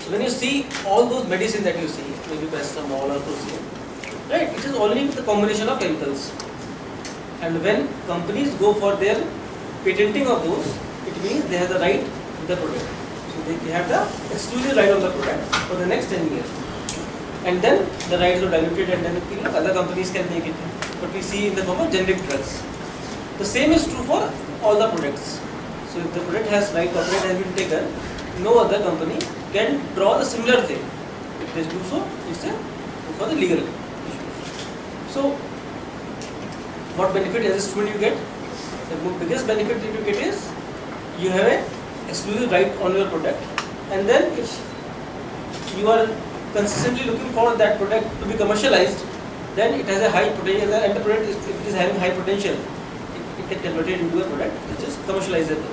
When you see all those medicine that you see, maybe paracetamol or Crocin, right? It is only the combination of chemicals. And when companies go for their patenting of those, it means they have the right to the product. So they have the exclusive right on the product for the next 10 years. And then the rights are diluted and then other companies can make it. But we see in the form of generic drugs. The same is true for all the products. So if the product has right copyright has been taken, no other company can draw the similar thing. If they do so, it's for the legal issues. So what benefit as a student you get? The biggest benefit that you get is you have an exclusive right on your product, and then if you are consistently looking for that product to be commercialized, then it has a high potential, and the product, if it is having high potential, it can convert it into a product which is commercializable.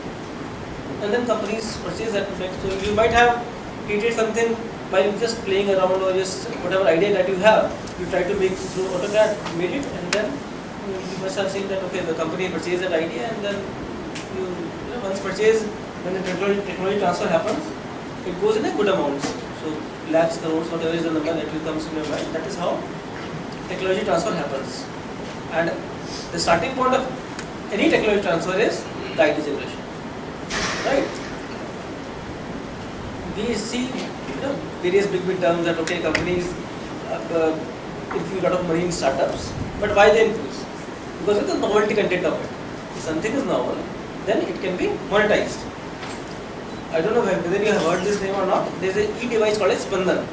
And then companies purchase that product. So you might have created something by just playing around or just whatever idea that you have, you try to make through AutoCAD, made it, and then you must have seen that okay, the company purchased that idea, and then you once purchase, when the technology transfer happens, it goes in a good amounts. So lakhs, crores, whatever is the number that will comes in your mind, that is how technology transfer happens. And the starting point of any technology transfer is the IT generation, right? We see various big terms that okay, companies infuse a lot of money in startups, but why they infuse? Because of the novelty content of it. If something is novel, then it can be monetized. I don't know whether you have heard this name or not. There is an e-device called as Spandan.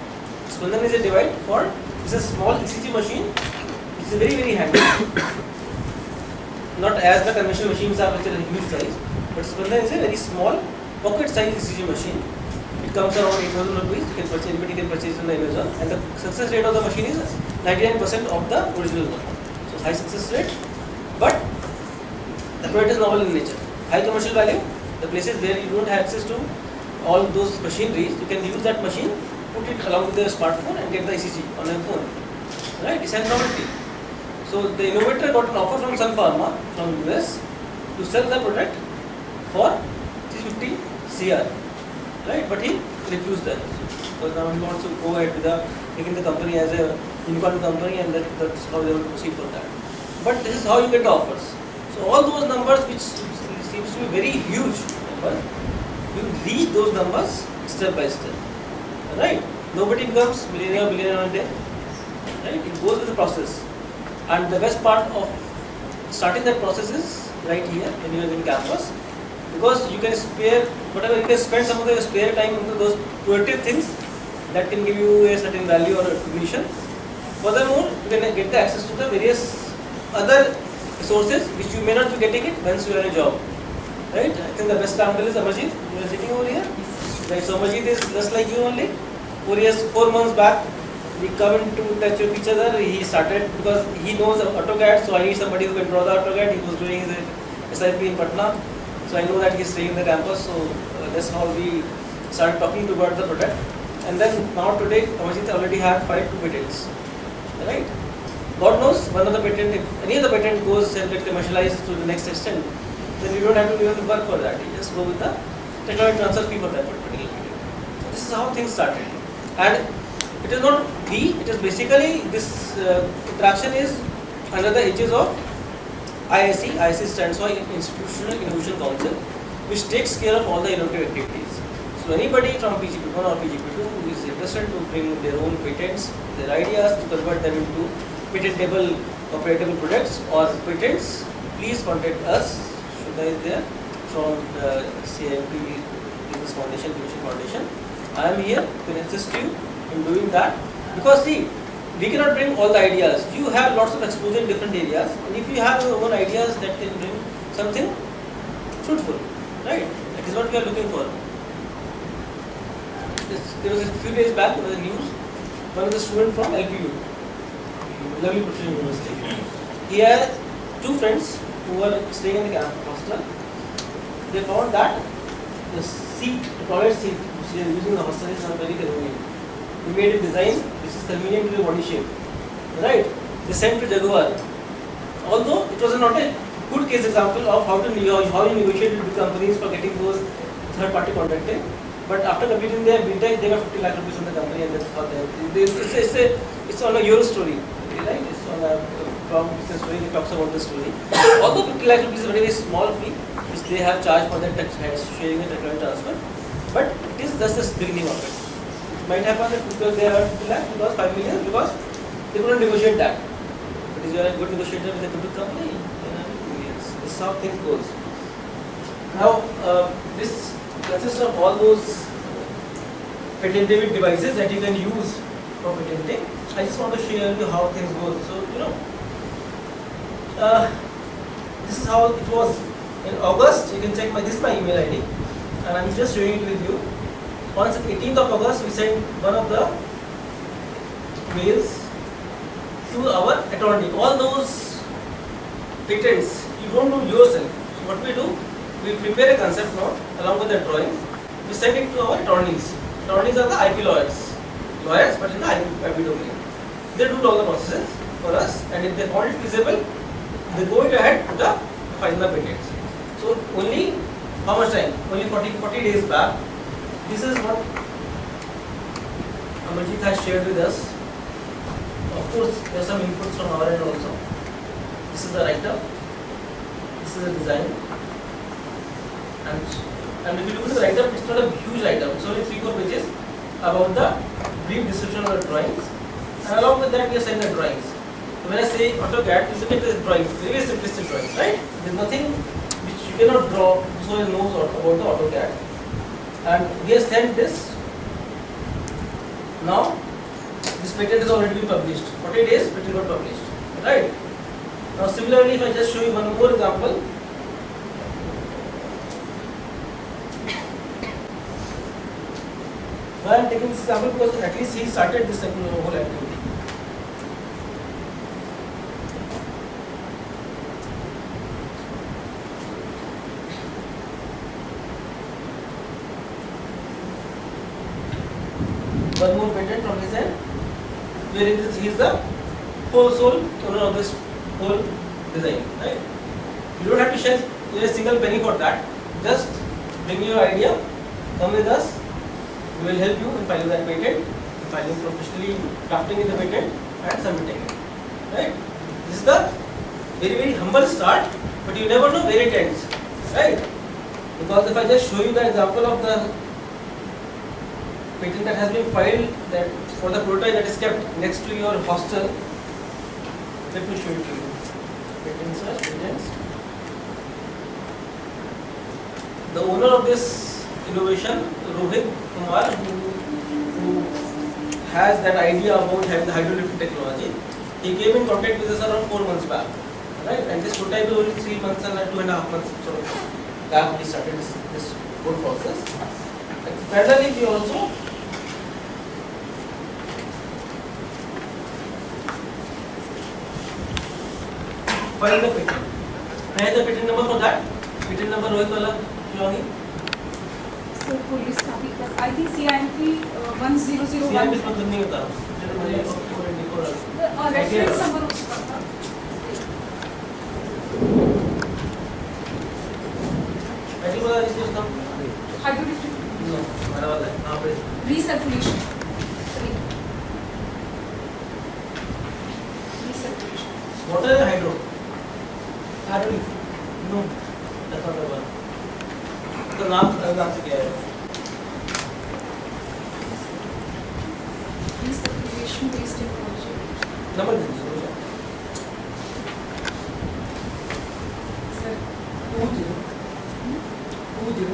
Spandan is a device for, it's a small ECG machine. It's very, very handy. Not as the conventional machines are, which are a huge size, but Spandan is a very small pocket size ECG machine. It comes around 8,000 rupees. You can purchase, anybody can purchase on the Amazon, and the success rate of the machine is 99% of the original one. So high success rate, but the product is novel in nature. High commercial value. The places where you don't have access to all those machineries, you can use that machine, put it along with the smartphone and get the ECG on your phone. Right? It's a novelty. So the innovator got an offer from Sun Pharma from US to sell the product for 350 CR. Right? But he refused that. Because now he wants to go ahead with making the company as a unicorn company, and that's how they want to proceed for that. But this is how you get the offers. So all those numbers which seems to be very huge numbers, you reach those numbers step by step. Right? Nobody becomes millionaire or billionaire on a day. Right? It goes with the process. And the best part of starting that process is right here when you are in campus, because you can spare whatever, you can spend some of your spare time into those productive things that can give you a certain value or recognition. Furthermore, you can get the access to the various other resources which you may not be getting it once you are in a job. Right? I think the best example is Amarjit. You are sitting over here. Right? So Amarjit is just like you only. 4 months back, we come into touch with each other. He started because he knows AutoCAD, so I need somebody who can draw the AutoCAD. He was doing his SIP in Patna, so I know that he's staying in the campus. So that's how we started talking about the product. And then now today, Amarjit already had 5 patents. Right? God knows, one of the patent, if any of the patent goes and get commercialized to the next extent, then you don't have to even work for that. You just go with the technology transfer fee for that particular patent. So this is how things started. And it is not we, it is basically this interaction is under the aegis of IIC. IIC stands for Institutional Innovation Council, which takes care of all the innovative activities. So anybody from PGP1 or PGP2 who is interested to bring their own patents, their ideas, to convert them into patentable, operatable products or patents, please contact us. Shudha is there from the CIP Business Foundation, Innovation Foundation. I am here to assist you in doing that, because see, we cannot bring all the ideas. You have lots of exposure in different areas, and if you have your own ideas that can bring something fruitful, right? That is what we are looking for. There was a few days back, there was a news, one of the students from LPU, Lovely Professional University. He had 2 friends who were staying in the campus hostel. They found that the seat, the toilet seat which they are using in the hostel is not very convenient. We made a design which is convenient to the body shape. Right? They sent to Jaguar. Although it was not a good case example of how you negotiate with companies for getting those third-party contracting, But after completing their BTech, they got 50 lakh rupees in the company, and that's how it's on a your story, right? It's on a from business story. It talks about the story. Although 50 lakh rupees is a very, very small fee, which they have charged for the sharing and technology transfer, but it is just the beginning of it. It might happen that because they are 50 lakh, because 5 million, because they couldn't negotiate that. But if you are a good negotiator with a good company, yes, this is how things goes. Now, this consists of all those patentable devices that you can use for patenting. I just want to share you how things go. So, this is how it was in August. You can check this is my email ID, and I'm just sharing it with you. On 18th of August, we sent one of the mails to our attorney. All those patents you don't do yourself. So what we do, we prepare a concept note along with the drawing. We send it to our attorneys. Attorneys are the IP lawyers, but in the IP domain. They do all the processes for us, and if they found it feasible, they go ahead to file the patent. So only how much time? Only 40 days back. This is what Amarjit has shared with us. Of course, there are some inputs from our end also. This is the write-up. This is the design. And if you look at the write-up, it's not a huge write-up. It's only 3-4 pages about the brief description of the drawings. And along with that, we are saying the drawings. So when I say AutoCAD, you look at the drawings, very simplistic drawings, right? There's nothing which you cannot draw so you knows about the AutoCAD. And we have sent this. Now, this patent has already been published. 40 days, patent got published, right? Now, similarly, if I just show you one more example. Why I am taking this example, because at least he started this whole activity. One more patent from his end, wherein he is the whole sole owner of this whole design, right? You don't have to share a single penny for that. Just bring your idea, come with us. We will help you in filing that patent, filing professionally, drafting in the patent, and submitting it. Right? This is the very, very humble start, but you never know where it ends. Right? Because if I just show you the example of the patent that has been filed, that for the prototype that is kept next to your hostel, let me show it to you. Patents. The owner of this innovation, Rohit Kumar, who has that idea about having the hydrolytic technology, he came in contact with us around 4 months back, right? And this prototype is only 3 months and 2.5 months sort of back we started this whole process. And parallelly, we also filed the patent. I have the patent number for that. Patent number Rohit wala, Johnny. So police traffic, I think CIMP 1001. CIMP is मतलब नहीं होता. Reference number उसका था. I think वाला इसमें कम. Hydrolytic. No, हमारा वाला है. हाँ पे. Recirculation. Recirculation. Water and hydro. Hydro. No, that's not the one. तो नाम से क्या है? Recirculation based technology. नंबर दीजिए. Sir. 20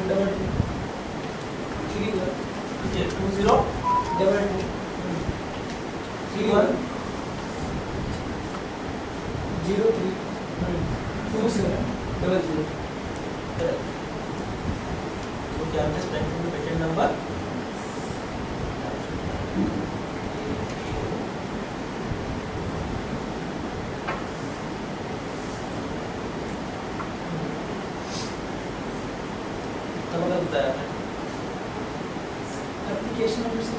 double 2 3 1 okay 20 double 2 3 1 0 3 20 double 0 correct. Okay, I'm just typing the patent number. Application number is 202231032032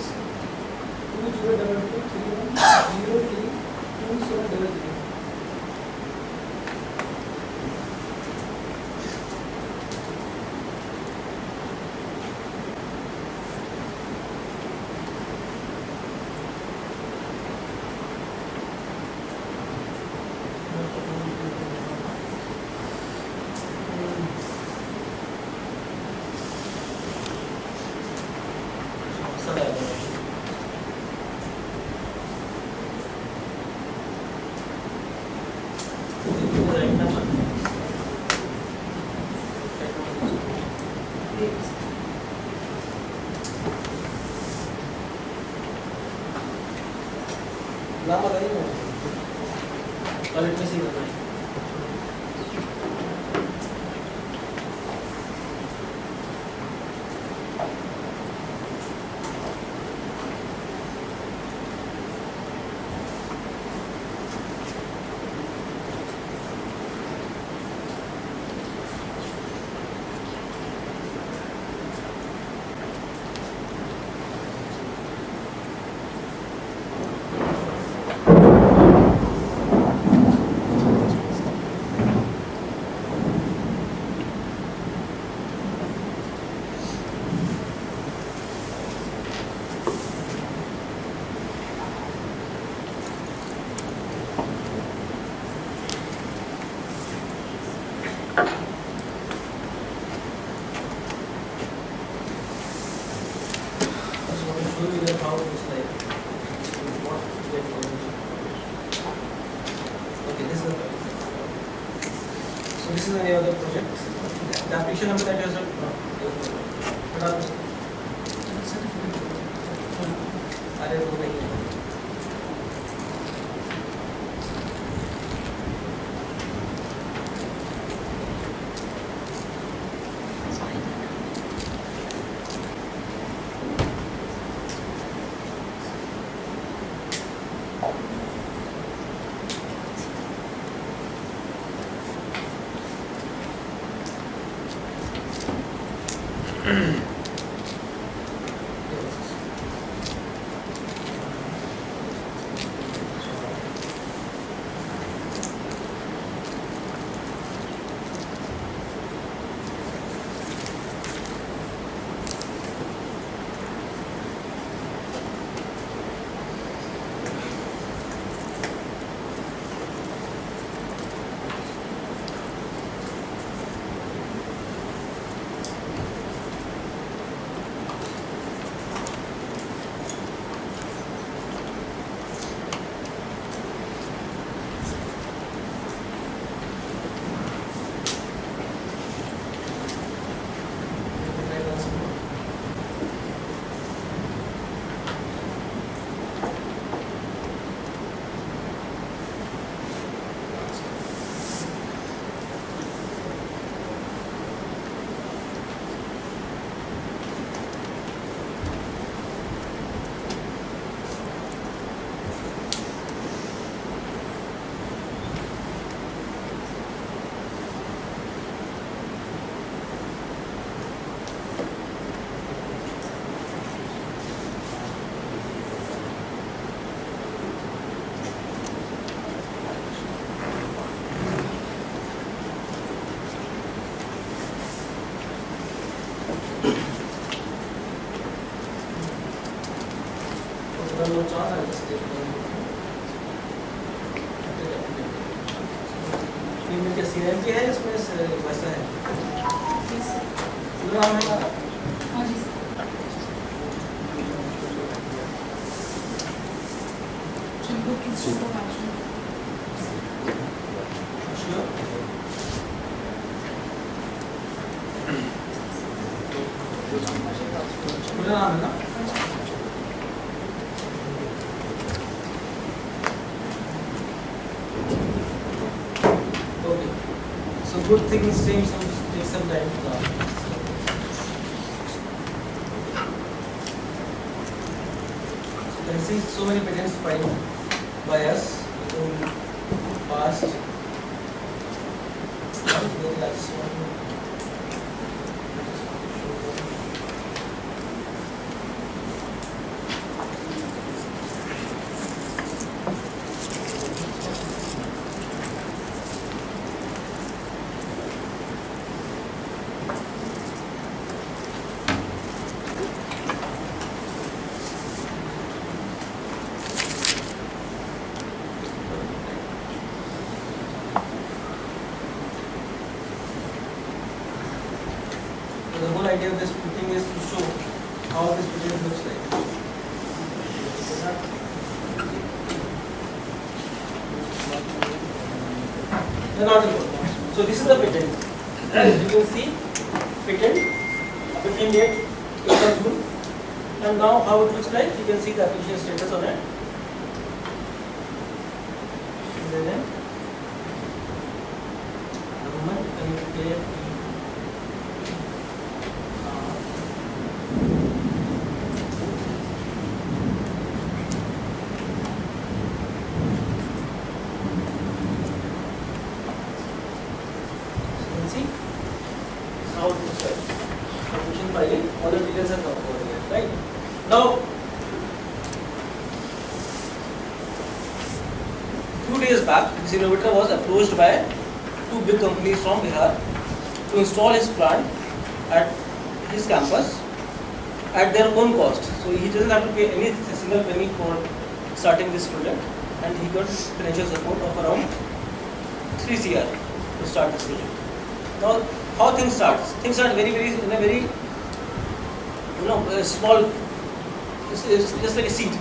Yes. नाम बताइए ना toilet में से करना है how it looks like. What to get from it. Okay, this is the so this is any other project. The application number that you have what are अरे वो नहीं है सीएनजी है इसमें वैसा है Yes, sir. पूरा नाम है हाँ जी sir. Chembur Institute of Action. Sure पूरा नाम है ना okay so good things take some time to come. You can see so many patents filed by us in past. Very last one. So the whole idea of this putting is to show how this patent looks like. They're not important. So this is the patent. As you can see, patent between date 8th of June. And now how it looks like, you can see the application status on it. And then government and see how it looks like. Application filing, all the details are covered over here, right? Now, few days back, this innovator was approached by two big companies from Bihar to install his plant at his campus at their own cost. So he doesn't have to pay any single penny for starting this project, and he got financial support of around 3 CR to start this project. Now, how things start? Things start very in a very small. It's just like a seed,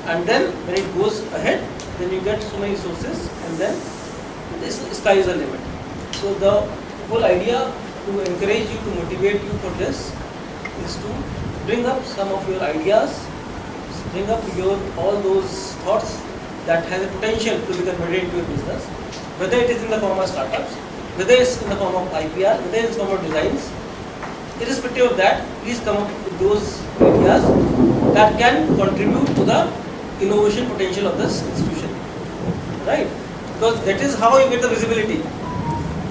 and then when it goes ahead, then you get so many resources, and then this sky is the limit. So the whole idea to encourage you, to motivate you for this, is to bring up some of your ideas, bring up your all those thoughts that has a potential to be converted into a business, whether it is in the form of startups, whether it's in the form of IPR, whether it's in the form of designs. Irrespective of that, please come up with those ideas that can contribute to the innovation potential of this institution, right? Because that is how you get the visibility.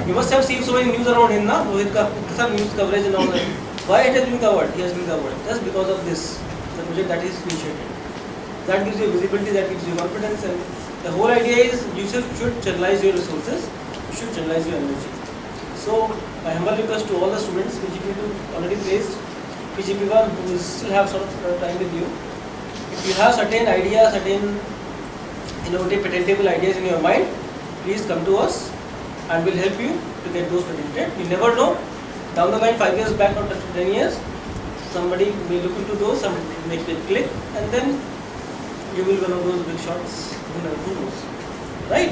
You must have seen so many news around him, na? Rohit ka some news coverage and all that. Why it has been covered? He has been covered just because of this, the project that is initiated. That gives you visibility, that gives you confidence, and the whole idea is you should channelize your resources, you should channelize your energy. So, my humble request to all the students, PGP2 already placed, PGP1 who will still have some time with you. If you have certain ideas, certain innovative, patentable ideas in your mind, please come to us and we'll help you to get those patented. You never know, down the line 5 years back or 10 years, somebody may look into those, some make it click, and then you will be one of those big shots. Who knows? Right?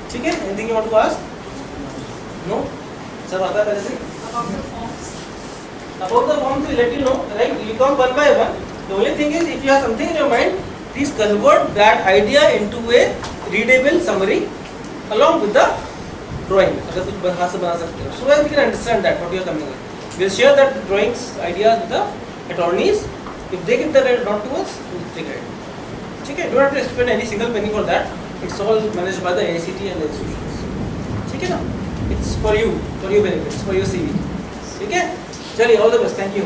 Okay? Anything you want to ask? No? Sir, what are you About the forms. About the forms, we'll let you know. Right? You come one by one. The only thing is, if you have something in your mind, please convert that idea into a readable summary along with the drawing. So that we can understand that what you are coming with. We'll share that drawings, ideas with the attorneys. If they give the nod to us, we'll take it. Okay? You don't have to spend any single penny for that. It's all managed by the AICT and the institutions. Okay, now? It's for you benefits, for your CV. Okay? Chali, all the best. Thank you.